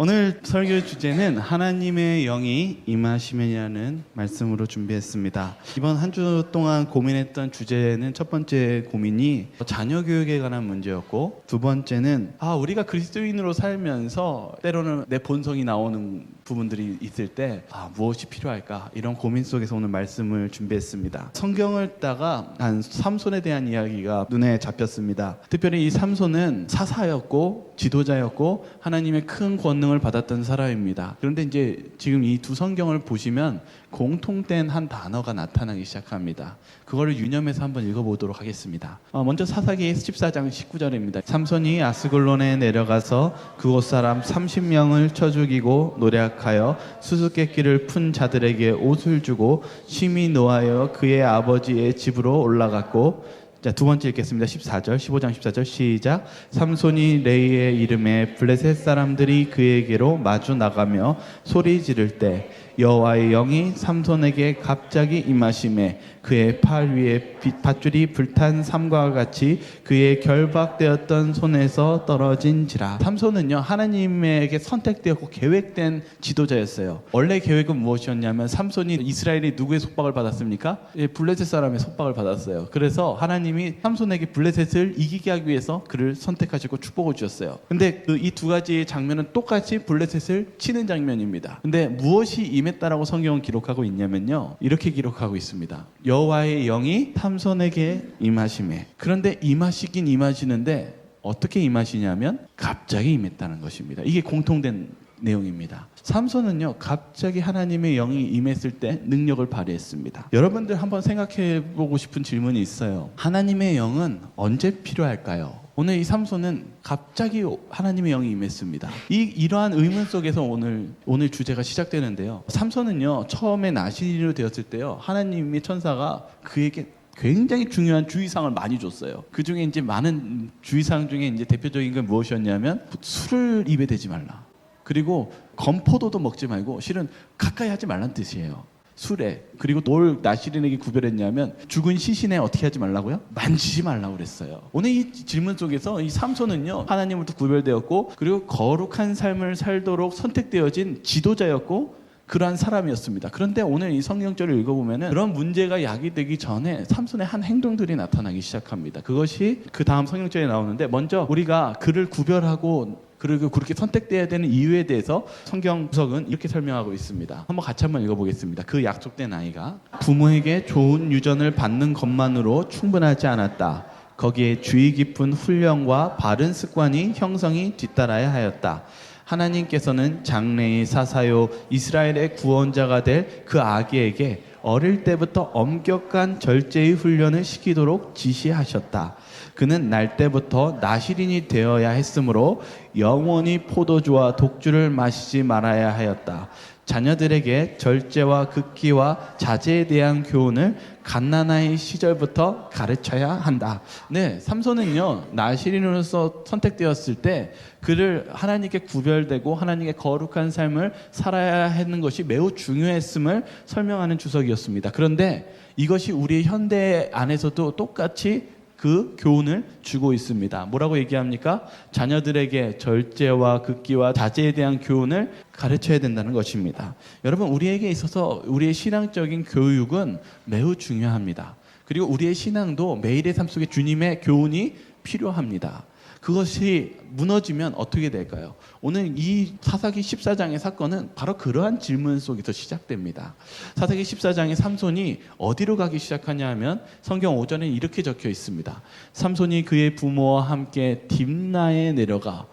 오늘 설교 주제는 하나님의 영이 임하시면이라는 말씀으로 준비했습니다. 이번 한 주 동안 고민했던 주제는 첫 번째 고민이 자녀 교육에 관한 문제였고, 두 번째는 우리가 그리스도인으로 살면서 때로는 내 본성이 나오는 부분들이 있을 때 무엇이 필요할까, 이런 고민 속에서 오늘 말씀을 준비했습니다. 성경을 읽다가 삼손에 대한 이야기가 눈에 잡혔습니다. 특별히 이 삼손은 사사였고 지도자였고 하나님의 큰 권능을 받았던 사람입니다. 그런데 이제 지금 이 두 성경을 보시면 공통된 한 단어가 나타나기 시작합니다. 그거를 유념해서 한번 읽어보도록 하겠습니다. 먼저 사사기 14장 19절입니다. 삼손이 아스글론에 내려가서 그곳 사람 30명을 쳐 죽이고 노략하여 수수께끼를 푼 자들에게 옷을 주고 심히 노하여 그의 아버지의 집으로 올라갔고, 자, 두 번째 읽겠습니다. 15장 14절 시작. 삼손이 레이의 이름에 블레셋 사람들이 그에게로 마주 나가며 소리 지를 때 여호와의 영이 삼손에게 갑자기 임하심에 그의 팔 위에 밧줄이 불탄 삼과 같이 그의 결박되었던 손에서 떨어진지라. 삼손은요, 하나님에게 선택되었고 계획된 지도자였어요. 원래 계획은 무엇이었냐면 삼손이 이스라엘이 누구의 속박을 받았습니까? 블레셋 사람의 속박을 받았어요. 그래서 하나님이 삼손에게 블레셋을 이기게 하기 위해서 그를 선택하시고 축복을 주셨어요. 근데 이 두 가지 장면은 똑같이 블레셋을 치는 장면입니다. 근데 무엇이 임했다라고 성경은 기록하고 있냐면요, 이렇게 기록하고 있습니다. 여호와의 영이 삼손에게 임하심에. 그런데 임하시긴 임하시는데 어떻게 임하시냐면 갑자기 임했다는 것입니다. 이게 공통된 내용입니다. 삼손은요, 갑자기 하나님의 영이 임했을 때 능력을 발휘했습니다. 여러분들 한번 생각해 보고 싶은 질문이 있어요. 하나님의 영은 언제 필요할까요? 오늘 이 삼손은 갑자기 하나님의 영이 임했습니다. 이러한 의문 속에서 오늘 주제가 시작되는데요. 삼손은요, 처음에 나시린으로 되었을 때요, 하나님의 천사가 그에게 굉장히 중요한 주의사항을 많이 줬어요. 그 중에 이제 많은 주의사항 중에 이제 대표적인 건 무엇이었냐면 술을 입에 대지 말라. 그리고 건포도도 먹지 말고, 실은 가까이 하지 말란 뜻이에요. 술에. 그리고 뭘 나시린에게 구별했냐면 죽은 시신에 어떻게 하지 말라고요? 만지지 말라고 그랬어요. 오늘 이 질문 속에서 이 삼손은요, 하나님으로부터 구별되었고, 그리고 거룩한 삶을 살도록 선택되어진 지도자였고 그러한 사람이었습니다. 그런데 오늘 이 성경절을 읽어보면 그런 문제가 야기되기 전에 삼손의 한 행동들이 나타나기 시작합니다. 그것이 그 다음 성경절에 나오는데, 먼저 우리가 그를 구별하고 그리고 그렇게 선택돼야 되는 이유에 대해서 성경 구석은 이렇게 설명하고 있습니다. 같이 한번 읽어보겠습니다. 그 약속된 아이가 부모에게 좋은 유전을 받는 것만으로 충분하지 않았다. 거기에 주의 깊은 훈련과 바른 습관이 형성이 뒤따라야 하였다. 하나님께서는 장래의 사사요 이스라엘의 구원자가 될 그 아기에게 어릴 때부터 엄격한 절제의 훈련을 시키도록 지시하셨다. 그는 날 때부터 나시린이 되어야 했으므로 영원히 포도주와 독주를 마시지 말아야 하였다. 자녀들에게 절제와 극기와 자제에 대한 교훈을 갓난아이 시절부터 가르쳐야 한다. 네, 삼손은요, 나시린으로서 선택되었을 때 그를 하나님께 구별되고 하나님께 거룩한 삶을 살아야 하는 것이 매우 중요했음을 설명하는 주석이었습니다. 그런데 이것이 우리 현대 안에서도 똑같이 그 교훈을 주고 있습니다. 뭐라고 얘기합니까? 자녀들에게 절제와 극기와 자제에 대한 교훈을 가르쳐야 된다는 것입니다. 여러분, 우리에게 있어서 우리의 신앙적인 교육은 매우 중요합니다. 그리고 우리의 신앙도 매일의 삶 속에 주님의 교훈이 필요합니다. 그것이 무너지면 어떻게 될까요? 오늘 이 사사기 14장의 사건은 바로 그러한 질문 속에서 시작됩니다. 사사기 14장의 삼손이 어디로 가기 시작하냐 하면 성경 5절에 이렇게 적혀 있습니다. 삼손이 그의 부모와 함께 딥나에 내려가.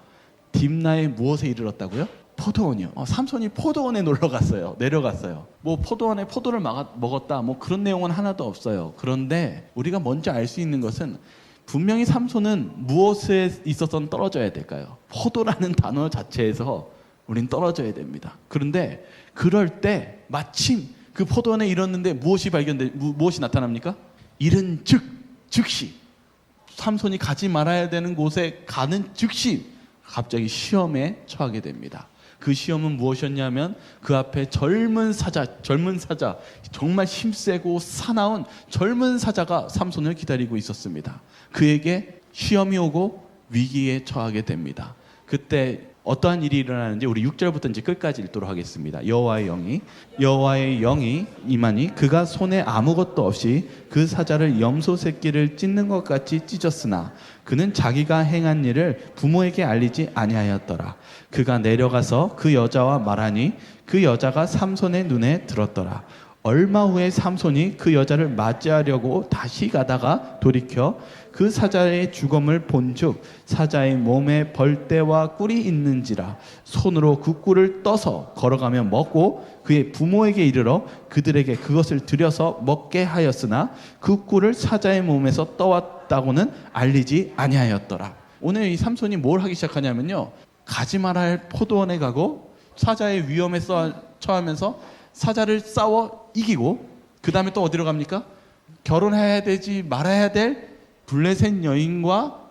딥나에 무엇에 이르렀다고요? 포도원이요. 삼손이 포도원에 내려갔어요. 포도원에 포도를 먹었다, 그런 내용은 하나도 없어요. 그런데 우리가 먼저 알 수 있는 것은 분명히 삼손은 무엇에 있어서는 떨어져야 될까요? 포도라는 단어 자체에서 우린 떨어져야 됩니다. 그런데 그럴 때 마침 그 포도원에 이르렀는데 무엇이 나타납니까? 이른 즉시 삼손이 가지 말아야 되는 곳에 가는 즉시 갑자기 시험에 처하게 됩니다. 그 시험은 무엇이었냐면 그 앞에 젊은 사자, 정말 힘세고 사나운 젊은 사자가 삼손을 기다리고 있었습니다. 그에게 시험이 오고 위기에 처하게 됩니다. 그때 어떠한 일이 일어나는지 우리 6절부터 이제 끝까지 읽도록 하겠습니다. 여호와의 영이 임하니 그가 손에 아무것도 없이 그 사자를 염소 새끼를 찢는 것 같이 찢었으나 그는 자기가 행한 일을 부모에게 알리지 아니하였더라. 그가 내려가서 그 여자와 말하니 그 여자가 삼손의 눈에 들었더라. 얼마 후에 삼손이 그 여자를 맞이하려고 다시 가다가 돌이켜 그 사자의 죽음을 본즉 사자의 몸에 벌떼와 꿀이 있는지라 손으로 그 꿀을 떠서 걸어가며 먹고 그의 부모에게 이르러 그들에게 그것을 들여서 먹게 하였으나 그 꿀을 사자의 몸에서 떠왔다고는 알리지 아니하였더라. 오늘 이 삼손이 뭘 하기 시작하냐면요, 가지 말아야 할 포도원에 가고 사자의 위험에 처하면서 사자를 싸워 이기고, 그 다음에 또 어디로 갑니까? 결혼해야 되지 말아야 될 블레셋 여인과,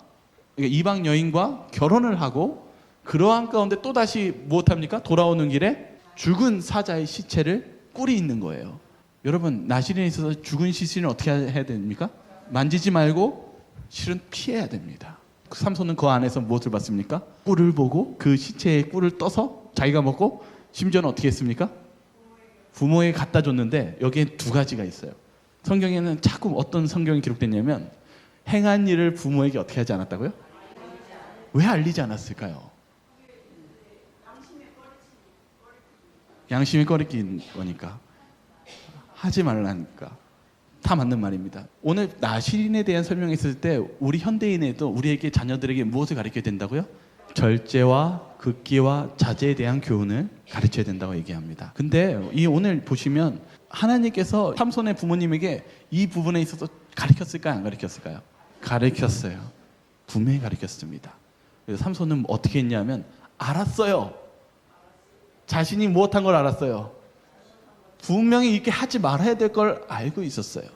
이방 여인과 결혼을 하고, 그러한 가운데 또다시 무엇합니까? 돌아오는 길에 죽은 사자의 시체를 꿀이 있는 거예요. 여러분, 나실인에 있어서 죽은 시신을 어떻게 해야 됩니까? 만지지 말고 실은 피해야 됩니다. 삼손은 그 안에서 무엇을 봤습니까? 꿀을 보고 그 시체에 꿀을 떠서 자기가 먹고, 심지어는 어떻게 했습니까? 부모에게 갖다 줬는데 여기에 두 가지가 있어요. 성경에는 자꾸 어떤 성경이 기록됐냐면 행한 일을 부모에게 어떻게 하지 않았다고요? 왜 알리지 않았을까요? 양심이 꺼리낀 거니까. 하지 말라니까. 다 맞는 말입니다. 오늘 나실인에 대한 설명했을 때 우리 현대인에도 우리에게 자녀들에게 무엇을 가르쳐야 된다고요? 절제와 극기와 자제에 대한 교훈을 가르쳐야 된다고 얘기합니다. 근데 이 오늘 보시면 하나님께서 삼손의 부모님에게 이 부분에 있어서 가르쳤을까요? 안 가르쳤을까요? 가르쳤어요. 분명히 가르쳤습니다. 그래서 삼손은 어떻게 했냐면 알았어요. 자신이 무엇한 걸 알았어요. 분명히 이렇게 하지 말아야 될 걸 알고 있었어요.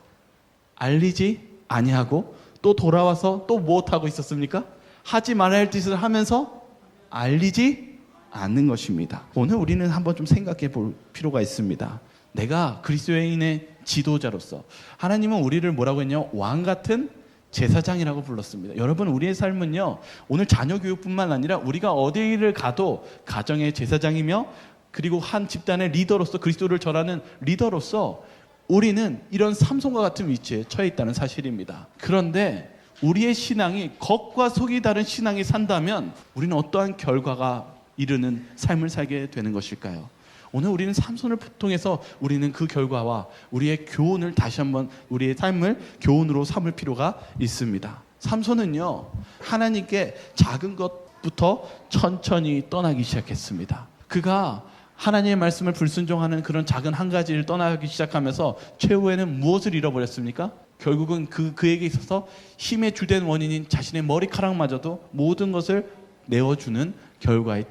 알리지 아니하고 또 돌아와서 또 무엇하고 있었습니까? 하지 말아야 할 짓을 하면서 알리지 않는 것입니다. 오늘 우리는 한번 좀 생각해 볼 필요가 있습니다. 내가 그리스도인의 지도자로서 하나님은 우리를 뭐라고 했냐? 왕 같은 제사장이라고 불렀습니다. 여러분, 우리의 삶은요, 오늘 자녀 교육뿐만 아니라 우리가 어디를 가도 가정의 제사장이며, 그리고 한 집단의 리더로서, 그리스도를 전하는 리더로서 우리는 이런 삼손과 같은 위치에 처해 있다는 사실입니다. 그런데 우리의 신앙이 겉과 속이 다른 신앙이 산다면 우리는 어떠한 결과가 이르는 삶을 살게 되는 것일까요? 오늘 우리는 삼손을 통해서 우리는 그 결과와 우리의 교훈을 다시 한번 우리의 삶을 교훈으로 삼을 필요가 있습니다. 삼손은요, 하나님께 작은 것부터 천천히 떠나기 시작했습니다. 그가 하나님의 말씀을 불순종하는 그런 작은 한 가지를 떠나기 시작하면서 최후에는 무엇을 잃어버렸습니까? 결국은 그에게 있어서 힘의 주된 원인인 자신의 머리카락마저도 모든 것을 내어주는 결과를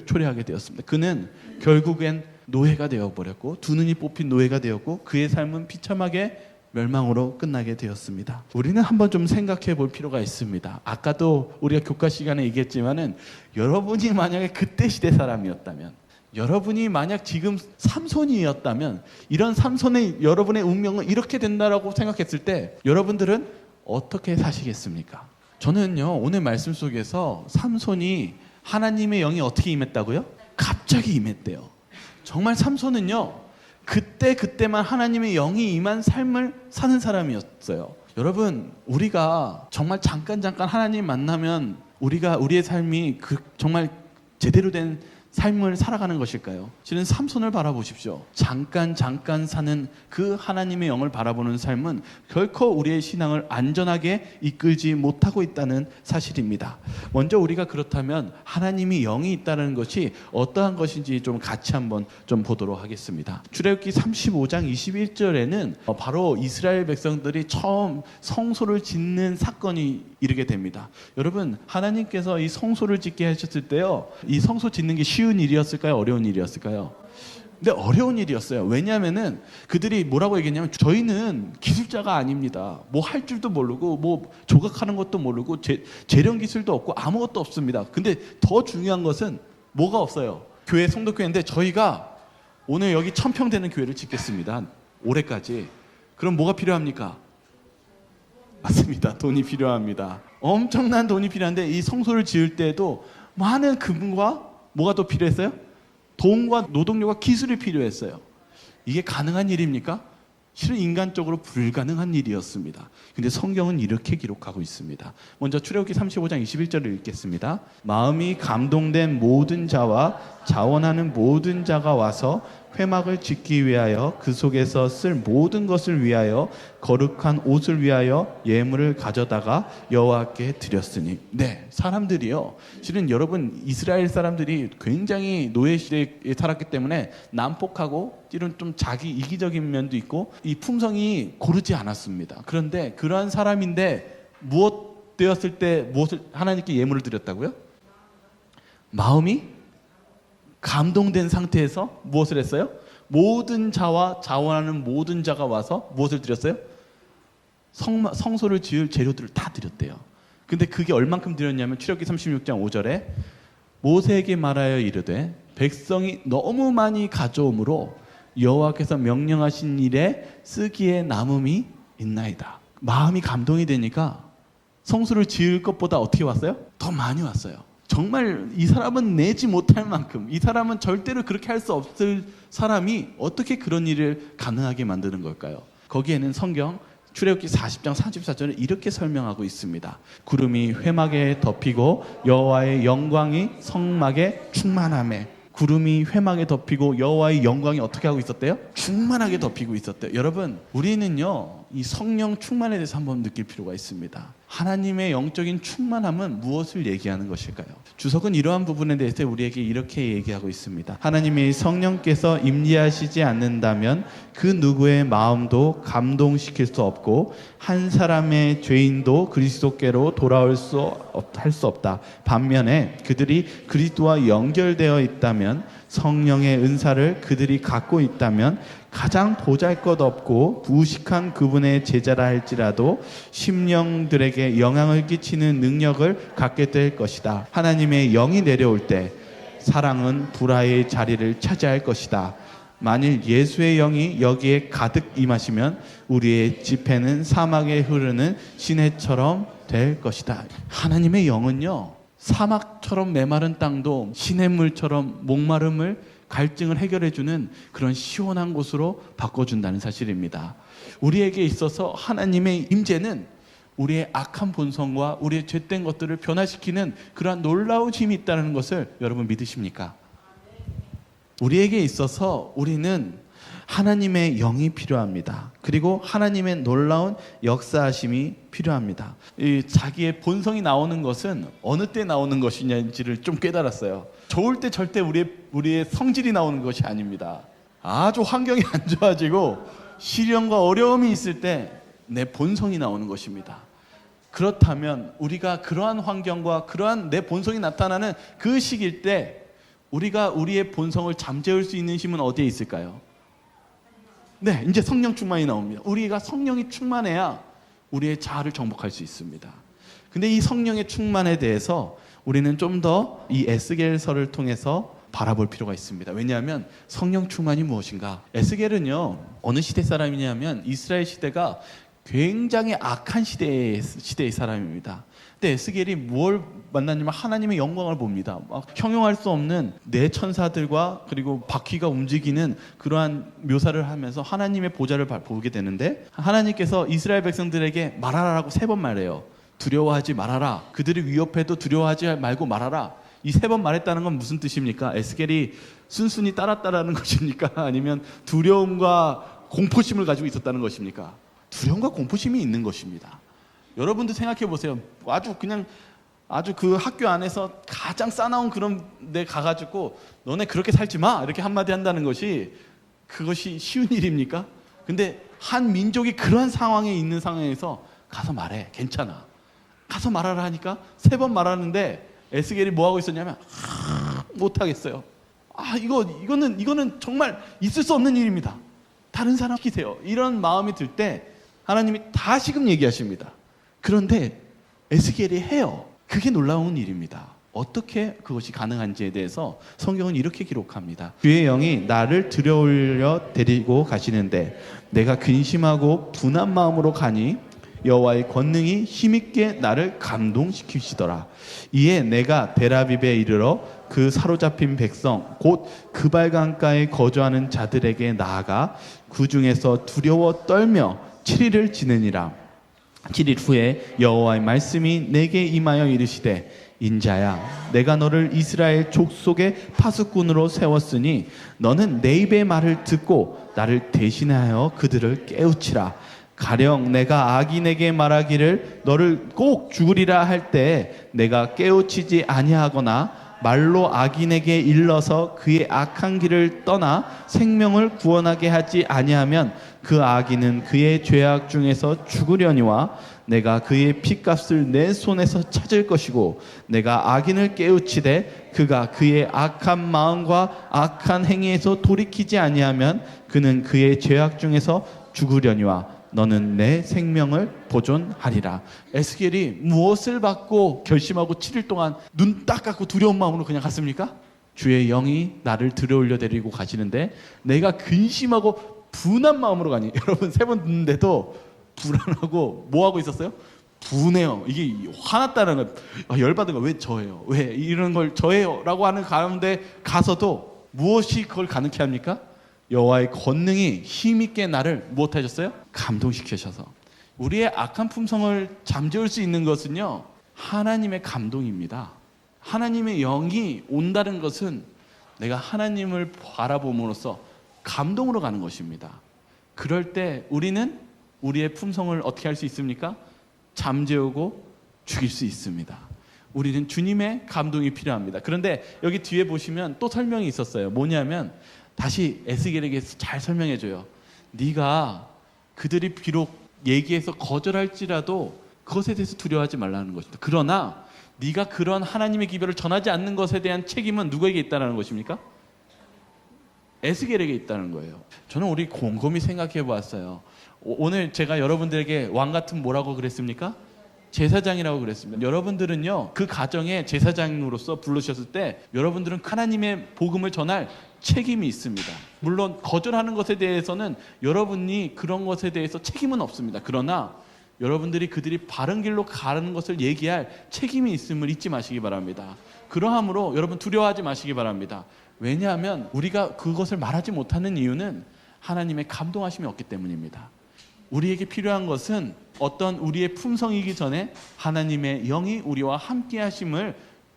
초래하게 되었습니다. 그는 결국엔 노예가 되어버렸고, 두 눈이 뽑힌 노예가 되었고, 그의 삶은 비참하게 멸망으로 끝나게 되었습니다. 우리는 한번 좀 생각해 볼 필요가 있습니다. 아까도 우리가 교과 시간에 얘기했지만은, 여러분이 만약에 그때 시대 사람이었다면, 여러분이 만약 지금 삼손이었다면, 이런 삼손의 여러분의 운명은 이렇게 된다라고 생각했을 때 여러분들은 어떻게 사시겠습니까? 저는요, 오늘 말씀 속에서 삼손이 하나님의 영이 어떻게 임했다고요? 갑자기 임했대요. 정말 삼손은요, 그때만 하나님의 영이 임한 삶을 사는 사람이었어요. 여러분, 우리가 정말 잠깐 하나님 만나면 우리의 삶이 정말 제대로 된 삶을 살아가는 것일까요? 실은 삼손을 바라보십시오. 잠깐 사는 그 하나님의 영을 바라보는 삶은 결코 우리의 신앙을 안전하게 이끌지 못하고 있다는 사실입니다. 먼저 우리가 그렇다면 하나님이 영이 있다는 것이 어떠한 것인지 좀 같이 한번 좀 보도록 하겠습니다. 출애굽기 35장 21절에는 바로 이스라엘 백성들이 처음 성소를 짓는 사건이 이르게 됩니다. 여러분, 하나님께서 이 성소를 짓게 하셨을 때요, 이 성소 짓는 게 쉬운 일이었을까요? 어려운 일이었을까요? 근데 어려운 일이었어요. 왜냐하면은 그들이 뭐라고 얘기했냐면, 저희는 기술자가 아닙니다. 뭐 할 줄도 모르고, 뭐 조각하는 것도 모르고, 재련 기술도 없고 아무것도 없습니다. 근데 더 중요한 것은 뭐가 없어요? 교회 성도교회인데 저희가 오늘 여기 1000평 되는 교회를 짓겠습니다. 올해까지. 그럼 뭐가 필요합니까? 맞습니다. 돈이 필요합니다. 엄청난 돈이 필요한데 이 성소를 지을 때에도 많은 금과 뭐가 더 필요했어요? 돈과 노동력과 기술이 필요했어요. 이게 가능한 일입니까? 실은 인간적으로 불가능한 일이었습니다. 근데 성경은 이렇게 기록하고 있습니다. 먼저 출애굽기 35장 21절을 읽겠습니다. 마음이 감동된 모든 자와 자원하는 모든 자가 와서 회막을 짓기 위하여 그 속에서 쓸 모든 것을 위하여 거룩한 옷을 위하여 예물을 가져다가 여호와께 드렸으니. 네, 사람들이요. 실은 여러분 이스라엘 사람들이 굉장히 노예 시대에 살았기 때문에 난폭하고 이런 좀 자기 이기적인 면도 있고 이 품성이 고르지 않았습니다. 그런데 그러한 사람인데 무엇 되었을 때 무엇을 하나님께 예물을 드렸다고요? 마음이 감동된 상태에서 무엇을 했어요? 모든 자와 자원하는 모든 자가 와서 무엇을 드렸어요? 성소를 지을 재료들을 다 드렸대요. 근데 그게 얼만큼 드렸냐면 출애굽기 36장 5절에 모세에게 말하여 이르되 백성이 너무 많이 가져오므로 여호와께서 명령하신 일에 쓰기에 남음이 있나이다. 마음이 감동이 되니까 성소를 지을 것보다 어떻게 왔어요? 더 많이 왔어요. 정말 이 사람은 내지 못할 만큼, 이 사람은 절대로 그렇게 할 수 없을 사람이 어떻게 그런 일을 가능하게 만드는 걸까요? 거기에는 성경 출애굽기 40장 34절에 이렇게 설명하고 있습니다. 구름이 회막에 덮이고 여호와의 영광이 성막에 충만하매. 구름이 회막에 덮이고 여호와의 영광이 어떻게 하고 있었대요? 충만하게 덮이고 있었대요. 여러분, 우리는요 이 성령 충만에 대해서 한번 느낄 필요가 있습니다. 하나님의 영적인 충만함은 무엇을 얘기하는 것일까요? 주석은 이러한 부분에 대해서 우리에게 이렇게 얘기하고 있습니다. 하나님의 성령께서 임재하시지 않는다면 그 누구의 마음도 감동시킬 수 없고 한 사람의 죄인도 그리스도께로 돌아올 할 수 없다. 반면에 그들이 그리스도와 연결되어 있다면, 성령의 은사를 그들이 갖고 있다면 가장 보잘것없고 무식한 그분의 제자라 할지라도 심령들에게 영향을 끼치는 능력을 갖게 될 것이다. 하나님의 영이 내려올 때 사랑은 불화의 자리를 차지할 것이다. 만일 예수의 영이 여기에 가득 임하시면 우리의 지폐는 사막에 흐르는 시내처럼 될 것이다. 하나님의 영은요, 사막처럼 메마른 땅도 시냇물처럼 목마름을, 갈증을 해결해주는 그런 시원한 곳으로 바꿔준다는 사실입니다. 우리에게 있어서 하나님의 임재는 우리의 악한 본성과 우리의 죄된 것들을 변화시키는 그러한 놀라운 힘이 있다는 것을 여러분 믿으십니까? 우리에게 있어서 우리는 하나님의 영이 필요합니다. 그리고 하나님의 놀라운 역사하심이 필요합니다. 이 자기의 본성이 나오는 것은 어느 때 나오는 것이냐지를 좀 깨달았어요. 좋을 때 절대 우리의 성질이 나오는 것이 아닙니다. 아주 환경이 안 좋아지고 시련과 어려움이 있을 때 내 본성이 나오는 것입니다. 그렇다면 우리가 그러한 환경과 그러한 내 본성이 나타나는 그 시기일 때 우리가 우리의 본성을 잠재울 수 있는 힘은 어디에 있을까요? 네, 이제 성령 충만이 나옵니다. 우리가 성령이 충만해야 우리의 자아를 정복할 수 있습니다. 근데 이 성령의 충만에 대해서 우리는 좀 더 이 에스겔서를 통해서 바라볼 필요가 있습니다. 왜냐하면 성령 충만이 무엇인가? 에스겔은요, 어느 시대 사람이냐면 이스라엘 시대가 굉장히 악한 시대의 사람입니다. 근데 에스겔이 뭘 만났냐면 하나님의 영광을 봅니다. 막 형용할 수 없는 네 천사들과 그리고 바퀴가 움직이는 그러한 묘사를 하면서 하나님의 보좌를 보게 되는데, 하나님께서 이스라엘 백성들에게 말하라고 3번 말해요. 두려워하지 말아라. 그들이 위협해도 두려워하지 말고 말하라. 이 3번 말했다는 건 무슨 뜻입니까? 에스겔이 순순히 따랐다라는 것입니까? 아니면 두려움과 공포심을 가지고 있었다는 것입니까? 두려움과 공포심이 있는 것입니다. 여러분도 생각해 보세요. 아주 그 학교 안에서 가장 싸나운 그런 데 가가지고 너네 그렇게 살지 마 이렇게 한마디 한다는 것이 그것이 쉬운 일입니까? 근데 한 민족이 그러한 상황에 있는 상황에서 가서 말해. 괜찮아. 가서 말하라 하니까 3번 말하는데 에스겔이 뭐 하고 있었냐면 못하겠어요. 이거는 정말 있을 수 없는 일입니다. 다른 사람 시키세요. 이런 마음이 들 때 하나님이 다시금 얘기하십니다. 그런데 에스겔이 해요. 그게 놀라운 일입니다. 어떻게 그것이 가능한지에 대해서 성경은 이렇게 기록합니다. 주의 영이 나를 들여올려 데리고 가시는데 내가 근심하고 분한 마음으로 가니 여호와의 권능이 힘있게 나를 감동시키시더라. 이에 내가 델아빕에 이르러 그 사로잡힌 백성 곧 그발 강가에 거주하는 자들에게 나아가 그 중에서 두려워 떨며 7일을 지내니라. 7일 후에 여호와의 말씀이 내게 임하여 이르시되 인자야, 내가 너를 이스라엘 족속의 파수꾼으로 세웠으니 너는 내 입의 말을 듣고 나를 대신하여 그들을 깨우치라. 가령 내가 악인에게 말하기를 너를 꼭 죽으리라 할 때 내가 깨우치지 아니하거나 말로 악인에게 일러서 그의 악한 길을 떠나 생명을 구원하게 하지 아니하면 그 악인은 그의 죄악 중에서 죽으려니와 내가 그의 핏값을 내 손에서 찾을 것이고 내가 악인을 깨우치되 그가 그의 악한 마음과 악한 행위에서 돌이키지 아니하면 그는 그의 죄악 중에서 죽으려니와 너는 내 생명을 보존하리라. 에스겔이 무엇을 받고 결심하고 7일 동안 눈 딱 감고 두려운 마음으로 그냥 갔습니까? 주의 영이 나를 들어올려 데리고 가시는데 내가 근심하고 분한 마음으로 가니 여러분 3번 듣는데도 불안하고 뭐 하고 있었어요? 분해요. 이게 화났다는 거, 열받은 거, 왜 저예요? 왜 이런 걸 저예요? 라고 하는 가운데 가서도 무엇이 그걸 가능케 합니까? 여호와의 권능이 힘있게 나를 무엇하셨어요? 감동시키셔서. 우리의 악한 품성을 잠재울 수 있는 것은요, 하나님의 감동입니다. 하나님의 영이 온다는 것은 내가 하나님을 바라봄으로써 감동으로 가는 것입니다. 그럴 때 우리는 우리의 품성을 어떻게 할 수 있습니까? 잠재우고 죽일 수 있습니다. 우리는 주님의 감동이 필요합니다. 그런데 여기 뒤에 보시면 또 설명이 있었어요. 뭐냐면 다시 에스겔에게 잘 설명해줘요. 네가 그들이 비록 얘기해서 거절할지라도 그것에 대해서 두려워하지 말라는 것입니다. 그러나 네가 그런 하나님의 기별을 전하지 않는 것에 대한 책임은 누구에게 있다는 것입니까? 에스겔에게 있다는 거예요. 저는 우리 곰곰이 생각해 보았어요. 오늘 제가 여러분들에게 왕 같은 뭐라고 그랬습니까? 제사장이라고 그랬습니다. 여러분들은요, 그 가정의 제사장으로서 부르셨을 때 여러분들은 하나님의 복음을 전할 책임이 있습니다. 물론 거절하는 것에 대해서는 여러분이 그런 것에 대해서 책임은 없습니다. 그러나 여러분들이 그들이 바른 길로 가는 것을 얘기할 책임이 있음을 잊지 마시기 바랍니다. 그러함으로 여러분 두려워하지 마시기 바랍니다. 왜냐하면 우리가 그것을 말하지 못하는 이유는 하나님의 감동하심이 없기 때문입니다. 우리에게 필요한 것은 어떤 우리의 품성이기 전에 하나님의 영이 우리와 함께 하심을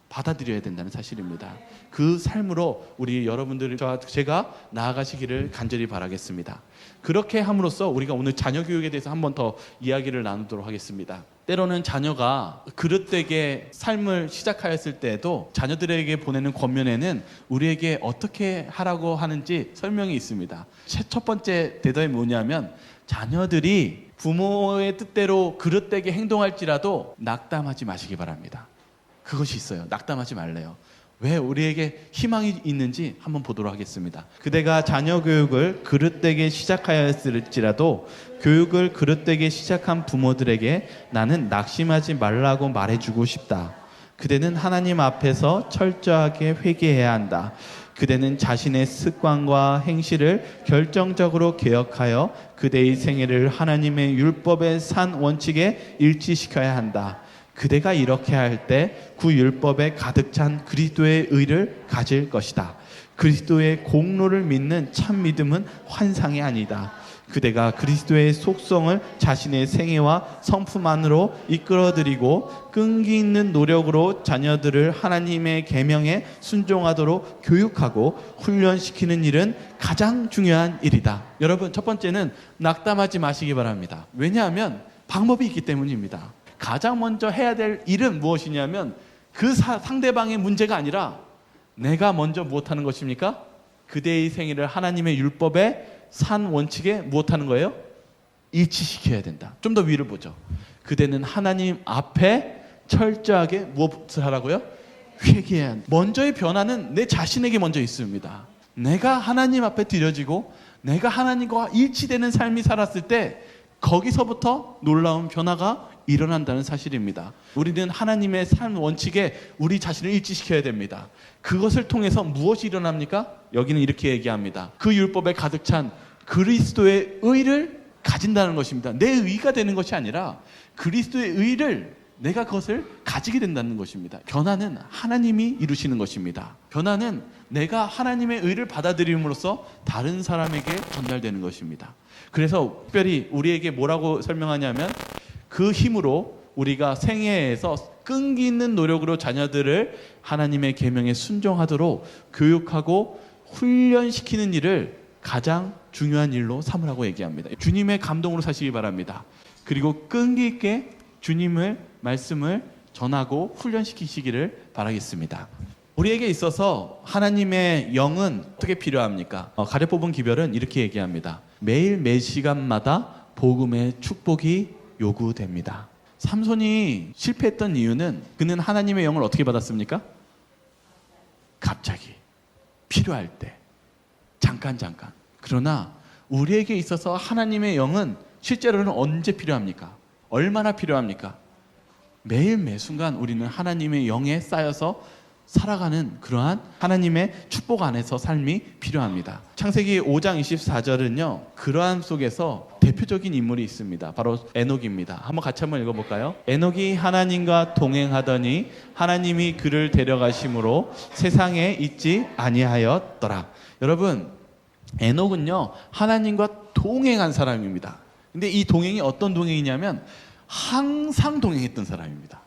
받아들여야 된다는 사실입니다. 그 삶으로 우리 여러분들, 제가 나아가시기를 간절히 바라겠습니다. 그렇게 함으로써 우리가 오늘 자녀 교육에 대해서 한 번 더 이야기를 나누도록 하겠습니다. 때로는 자녀가 그릇되게 삶을 시작하였을 때에도 자녀들에게 보내는 권면에는 우리에게 어떻게 하라고 하는지 설명이 있습니다. 첫 번째 대답이 뭐냐면 자녀들이 부모의 뜻대로 그릇되게 행동할지라도 낙담하지 마시기 바랍니다. 그것이 있어요. 낙담하지 말래요. 왜 우리에게 희망이 있는지 한번 보도록 하겠습니다. 그대가 자녀 교육을 그릇되게 시작하였을지라도 교육을 그릇되게 시작한 부모들에게 나는 낙심하지 말라고 말해주고 싶다. 그대는 하나님 앞에서 철저하게 회개해야 한다. 그대는 자신의 습관과 행실을 결정적으로 개혁하여 그대의 생애를 하나님의 율법의 산 원칙에 일치시켜야 한다. 그대가 이렇게 할 때 그 율법에 가득 찬 그리스도의 의를 가질 것이다. 그리스도의 공로를 믿는 참 믿음은 환상이 아니다. 그대가 그리스도의 속성을 자신의 생애와 성품 안으로 이끌어들이고 끈기 있는 노력으로 자녀들을 하나님의 계명에 순종하도록 교육하고 훈련시키는 일은 가장 중요한 일이다. 여러분, 첫 번째는 낙담하지 마시기 바랍니다. 왜냐하면 방법이 있기 때문입니다. 가장 먼저 해야 될 일은 무엇이냐면 그 상대방의 문제가 아니라 내가 먼저 무엇하는 것입니까? 그대의 생애를 하나님의 율법에 산 원칙에 무엇하는 거예요? 일치시켜야 된다. 좀 더 위를 보죠. 그대는 하나님 앞에 철저하게 무엇을 하라고요? 회개해야 한다. 먼저의 변화는 내 자신에게 먼저 있습니다. 내가 하나님 앞에 드려지고 내가 하나님과 일치되는 삶이 살았을 때 거기서부터 놀라운 변화가 일어난다는 사실입니다. 우리는 하나님의 삶 원칙에 우리 자신을 일치시켜야 됩니다. 그것을 통해서 무엇이 일어납니까? 여기는 이렇게 얘기합니다. 그 율법에 가득 찬 그리스도의 의를 가진다는 것입니다. 내 의가 되는 것이 아니라 그리스도의 의를 내가 그것을 가지게 된다는 것입니다. 변화는 하나님이 이루시는 것입니다. 변화는 내가 하나님의 의를 받아들임으로써 다른 사람에게 전달되는 것입니다. 그래서 특별히 우리에게 뭐라고 설명하냐면 그 힘으로 우리가 생애에서 끈기 있는 노력으로 자녀들을 하나님의 계명에 순종하도록 교육하고 훈련시키는 일을 가장 중요한 일로 삼으라고 얘기합니다. 주님의 감동으로 사시기 바랍니다. 그리고 끈기 있게 주님의 말씀을 전하고 훈련시키시기를 바라겠습니다. 우리에게 있어서 하나님의 영은 어떻게 필요합니까? 가래 뽑은 기별은 이렇게 얘기합니다. 매일 매 시간마다 복음의 축복이 요구됩니다. 삼손이 실패했던 이유는 그는 하나님의 영을 어떻게 받았습니까? 갑자기 필요할 때 잠깐. 그러나 우리에게 있어서 하나님의 영은 실제로는 언제 필요합니까? 얼마나 필요합니까? 매일 매 순간 우리는 하나님의 영에 쌓여서 살아가는 그러한 하나님의 축복 안에서 삶이 필요합니다. 창세기 5장 24절은요, 그러한 속에서 대표적인 인물이 있습니다. 바로 에녹입니다. 같이 한번 읽어볼까요? 에녹이 하나님과 동행하더니 하나님이 그를 데려가심으로 세상에 있지 아니하였더라. 여러분, 에녹은요 하나님과 동행한 사람입니다. 근데 이 동행이 어떤 동행이냐면 항상 동행했던 사람입니다.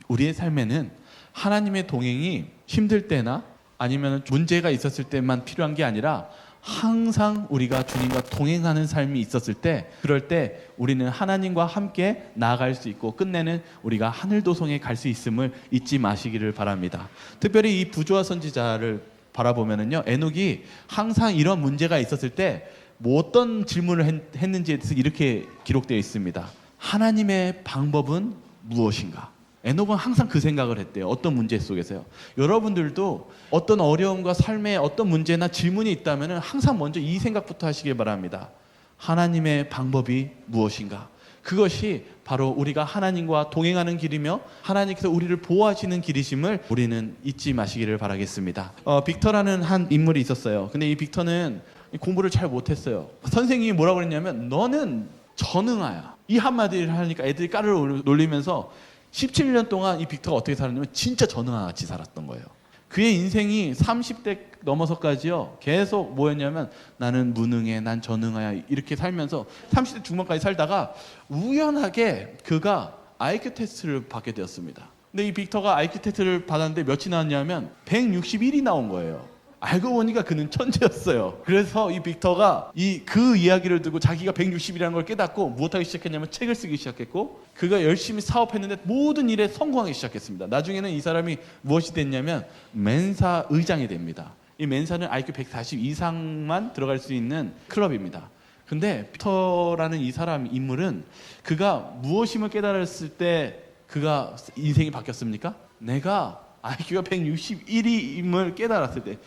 우리의 삶에는 하나님의 동행이 힘들 때나 아니면 문제가 있었을 때만 필요한 게 아니라 항상 우리가 주님과 동행하는 삶이 있었을 때, 그럴 때 우리는 하나님과 함께 나아갈 수 있고 끝내는 우리가 하늘도성에 갈 수 있음을 잊지 마시기를 바랍니다. 특별히 이 부조와 선지자를 바라보면은요, 에녹이 항상 이런 문제가 있었을 때 뭐 어떤 질문을 했는지에 대해서 이렇게 기록되어 있습니다. 하나님의 방법은 무엇인가? 에녹은 항상 그 생각을 했대요. 어떤 문제 속에서요. 여러분들도 어떤 어려움과 삶에 어떤 문제나 질문이 있다면 항상 먼저 이 생각부터 하시길 바랍니다. 하나님의 방법이 무엇인가? 그것이 바로 우리가 하나님과 동행하는 길이며 하나님께서 우리를 보호하시는 길이심을 우리는 잊지 마시기를 바라겠습니다. 빅터라는 한 인물이 있었어요. 근데 이 빅터는 공부를 잘 못했어요. 선생님이 뭐라고 그랬냐면 너는 전응아야. 이 한마디를 하니까 애들이 까르르 놀리면서 17년 동안 이 빅터가 어떻게 살았냐면 진짜 전응아 같이 살았던 거예요. 그의 인생이 30대 넘어서까지요 계속 뭐였냐면 나는 무능해, 난 전응아야 이렇게 살면서 30대 중반까지 살다가 우연하게 그가 IQ 테스트를 받게 되었습니다. 근데 이 빅터가 IQ 테스트를 받았는데 몇이 나왔냐면 161이 나온 거예요. 알고 보니까 그는 천재였어요. 그래서 이 빅터가 그 이야기를 듣고 자기가 160이라는 걸 깨닫고 무엇하기 시작했냐면 책을 쓰기 시작했고, 그가 열심히 사업했는데 모든 일에 성공하기 시작했습니다. 나중에는 이 사람이 무엇이 됐냐면 멘사 의장이 됩니다. 이 멘사는 IQ 140 이상만 들어갈 수 있는 클럽입니다. 근데 빅터라는 이 사람 인물은 그가 무엇임을 깨달았을 때 그가 인생이 바뀌었습니까? 내가 IQ가 161임을 깨달았을 때,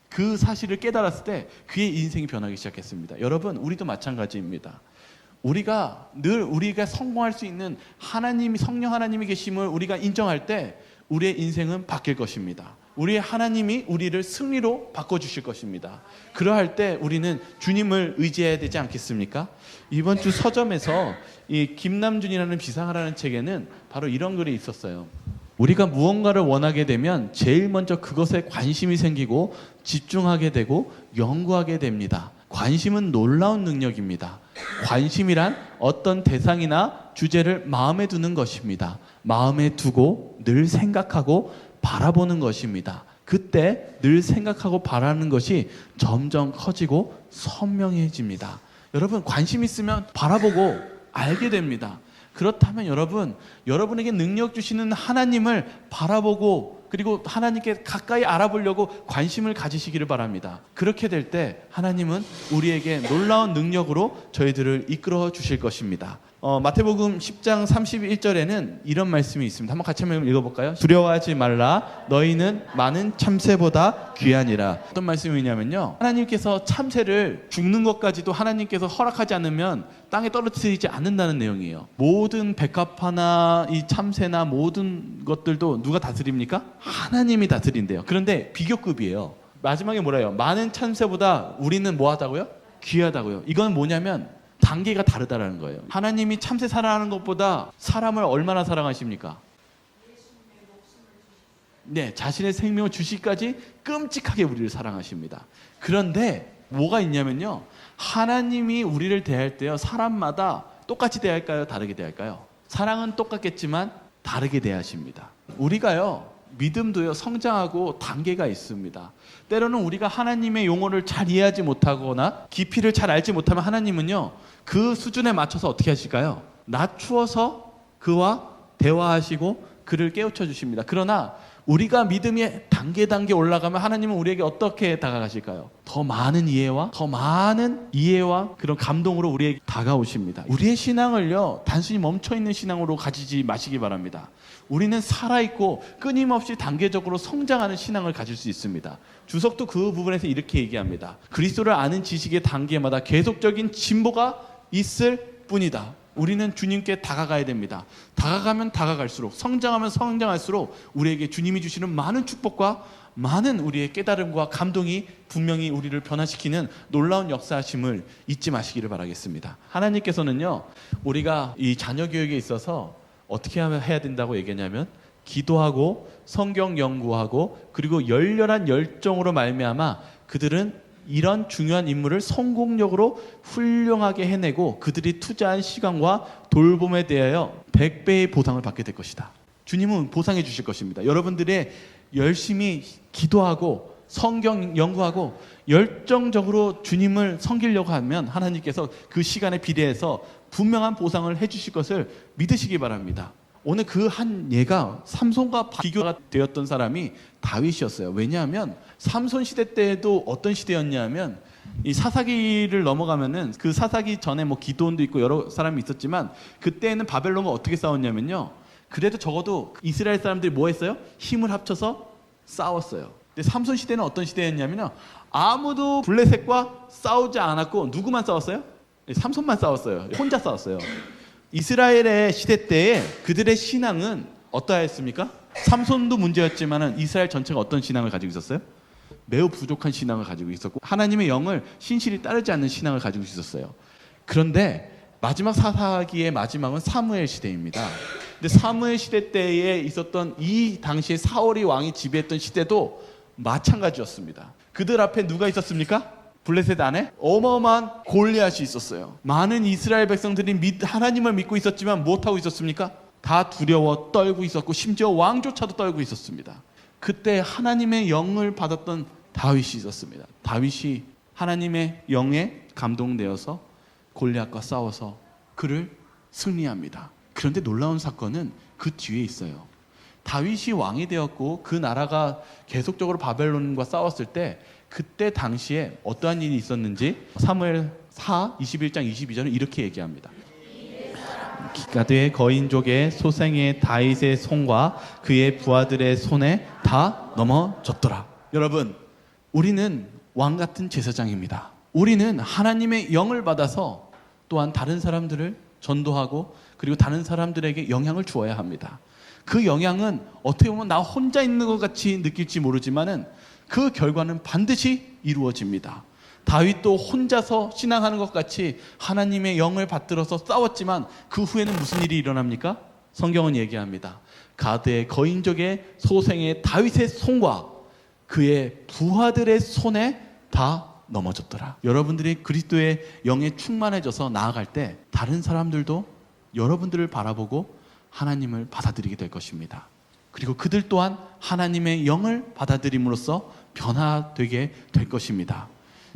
그 사실을 깨달았을 때 그의 인생이 변하기 시작했습니다. 여러분, 우리도 마찬가지입니다. 우리가 성공할 수 있는 성령 하나님이 계심을 우리가 인정할 때 우리의 인생은 바뀔 것입니다. 우리의 하나님이 우리를 승리로 바꿔주실 것입니다. 그러할 때 우리는 주님을 의지해야 되지 않겠습니까? 이번 주 서점에서 이 김남준이라는 비상하라는 책에는 바로 이런 글이 있었어요. 우리가 무언가를 원하게 되면 제일 먼저 그것에 관심이 생기고 집중하게 되고 연구하게 됩니다. 관심은 놀라운 능력입니다. 관심이란 어떤 대상이나 주제를 마음에 두는 것입니다. 마음에 두고 늘 생각하고 바라보는 것입니다. 그때 늘 생각하고 바라는 것이 점점 커지고 선명해집니다. 여러분, 관심 있으면 바라보고 알게 됩니다. 그렇다면 여러분에게 능력 주시는 하나님을 바라보고 그리고 하나님께 가까이 알아보려고 관심을 가지시기를 바랍니다. 그렇게 될 때 하나님은 우리에게 놀라운 능력으로 저희들을 이끌어 주실 것입니다. 마태복음 10장 31절에는 이런 말씀이 있습니다. 한번 같이 한번 읽어볼까요? 두려워하지 말라. 너희는 많은 참새보다 귀하니라. 어떤 말씀이냐면요, 하나님께서 참새를 죽는 것까지도 하나님께서 허락하지 않으면 땅에 떨어뜨리지 않는다는 내용이에요. 모든 백합화나 이 참새나 모든 것들도 누가 다스립니까? 하나님이 다스린대요. 그런데 비교급이에요. 마지막에 뭐래요? 많은 참새보다 우리는 뭐하다고요? 귀하다고요. 이건 뭐냐면 단계가 다르다라는 거예요. 하나님이 참새 사랑하는 것보다 사람을 얼마나 사랑하십니까? 네, 자신의 생명을 주시기까지 끔찍하게 우리를 사랑하십니다. 그런데 뭐가 있냐면요, 하나님이 우리를 대할 때요, 사람마다 똑같이 대할까요? 다르게 대할까요? 사랑은 똑같겠지만 다르게 대하십니다. 우리가요, 믿음도요, 성장하고 단계가 있습니다. 때로는 우리가 하나님의 용어를 잘 이해하지 못하거나 깊이를 잘 알지 못하면 하나님은요, 그 수준에 맞춰서 어떻게 하실까요? 낮추어서 그와 대화하시고 그를 깨우쳐 주십니다. 그러나 우리가 믿음이 단계 올라가면 하나님은 우리에게 어떻게 다가가실까요? 더 많은 이해와 그런 감동으로 우리에게 다가오십니다. 우리의 신앙을요, 단순히 멈춰있는 신앙으로 가지지 마시기 바랍니다. 우리는 살아있고 끊임없이 단계적으로 성장하는 신앙을 가질 수 있습니다. 주석도 그 부분에서 이렇게 얘기합니다. 그리스도를 아는 지식의 단계마다 계속적인 진보가 있을 뿐이다. 우리는 주님께 다가가야 됩니다. 다가가면 다가갈수록, 성장하면 성장할수록 우리에게 주님이 주시는 많은 축복과 많은 우리의 깨달음과 감동이 분명히 우리를 변화시키는 놀라운 역사하심을 잊지 마시기를 바라겠습니다. 하나님께서는요, 우리가 이 자녀 교육에 있어서 어떻게 해야 된다고 얘기하냐면, 기도하고 성경 연구하고 그리고 열렬한 열정으로 말미암아 그들은 이런 중요한 임무를 성공적으로 훌륭하게 해내고 그들이 투자한 시간과 돌봄에 대하여 100배의 보상을 받게 될 것이다. 주님은 보상해 주실 것입니다. 여러분들의 열심히 기도하고 성경 연구하고 열정적으로 주님을 섬기려고 하면 하나님께서 그 시간에 비례해서 분명한 보상을 해 주실 것을 믿으시기 바랍니다. 오늘 그 한 예가 삼손과 비교가 되었던 사람이 다윗이었어요. 왜냐하면 삼손 시대 때도 어떤 시대였냐면, 이 사사기를 넘어가면은 그 사사기 전에 뭐 기드온도 있고 여러 사람이 있었지만, 그때는 바벨론과 어떻게 싸웠냐면요, 그래도 적어도 이스라엘 사람들이 뭐 했어요? 힘을 합쳐서 싸웠어요. 근데 삼손 시대는 어떤 시대였냐면요, 아무도 블레셋과 싸우지 않았고 누구만 싸웠어요? 삼손만 싸웠어요. 혼자 싸웠어요. 이스라엘의 시대 때에 그들의 신앙은 어떠했습니까? 삼손도 문제였지만 이스라엘 전체가 어떤 신앙을 가지고 있었어요? 매우 부족한 신앙을 가지고 있었고, 하나님의 영을 신실히 따르지 않는 신앙을 가지고 있었어요. 그런데 마지막 사사기의 마지막은 사무엘 시대입니다. 근데 사무엘 시대 때에 있었던 이 당시에 사울이 왕이 지배했던 시대도 마찬가지였습니다. 그들 앞에 누가 있었습니까? 블레셋 안에 어마어마한 골리앗이 있었어요. 많은 이스라엘 백성들이 하나님을 믿고 있었지만 무엇하고 있었습니까? 다 두려워 떨고 있었고, 심지어 왕조차도 떨고 있었습니다. 그때 하나님의 영을 받았던 다윗이 있었습니다. 다윗이 하나님의 영에 감동되어서 골리앗과 싸워서 그를 승리합니다. 그런데 놀라운 사건은 그 뒤에 있어요. 다윗이 왕이 되었고 그 나라가 계속적으로 바벨론과 싸웠을 때, 그때 당시에 어떠한 일이 있었는지 사무엘하 21장 22절은 이렇게 얘기합니다. 가드의 거인족의 소생의 다윗의 손과 그의 부하들의 손에 다 넘어졌더라. 여러분, 우리는 왕 같은 제사장입니다. 우리는 하나님의 영을 받아서 또한 다른 사람들을 전도하고 그리고 다른 사람들에게 영향을 주어야 합니다. 그 영향은 어떻게 보면 나 혼자 있는 것 같이 느낄지 모르지만은 그 결과는 반드시 이루어집니다. 다윗도 혼자서 신앙하는 것 같이 하나님의 영을 받들어서 싸웠지만 그 후에는 무슨 일이 일어납니까? 성경은 얘기합니다. 가드의 거인족의 소생의 다윗의 손과 그의 부하들의 손에 다 넘어졌더라. 여러분들이 그리스도의 영에 충만해져서 나아갈 때 다른 사람들도 여러분들을 바라보고 하나님을 받아들이게 될 것입니다. 그리고 그들 또한 하나님의 영을 받아들임으로써 변화되게 될 것입니다.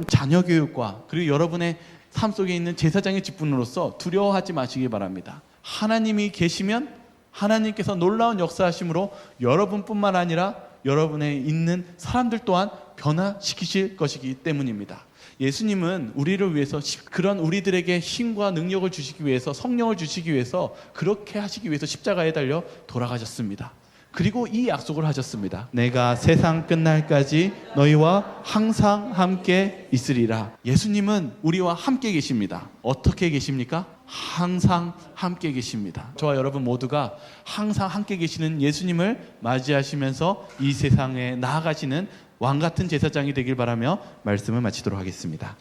자녀 교육과 그리고 여러분의 삶 속에 있는 제사장의 직분으로서 두려워하지 마시기 바랍니다. 하나님이 계시면 하나님께서 놀라운 역사하심으로 여러분뿐만 아니라 여러분에 있는 사람들 또한 변화시키실 것이기 때문입니다. 예수님은 우리를 위해서, 그런 우리들에게 힘과 능력을 주시기 위해서, 성령을 주시기 위해서, 그렇게 하시기 위해서 십자가에 달려 돌아가셨습니다. 그리고 이 약속을 하셨습니다. 내가 세상 끝날까지 너희와 항상 함께 있으리라. 예수님은 우리와 함께 계십니다. 어떻게 계십니까? 항상 함께 계십니다. 저와 여러분 모두가 항상 함께 계시는 예수님을 맞이하시면서 이 세상에 나아가시는 왕 같은 제사장이 되길 바라며 말씀을 마치도록 하겠습니다.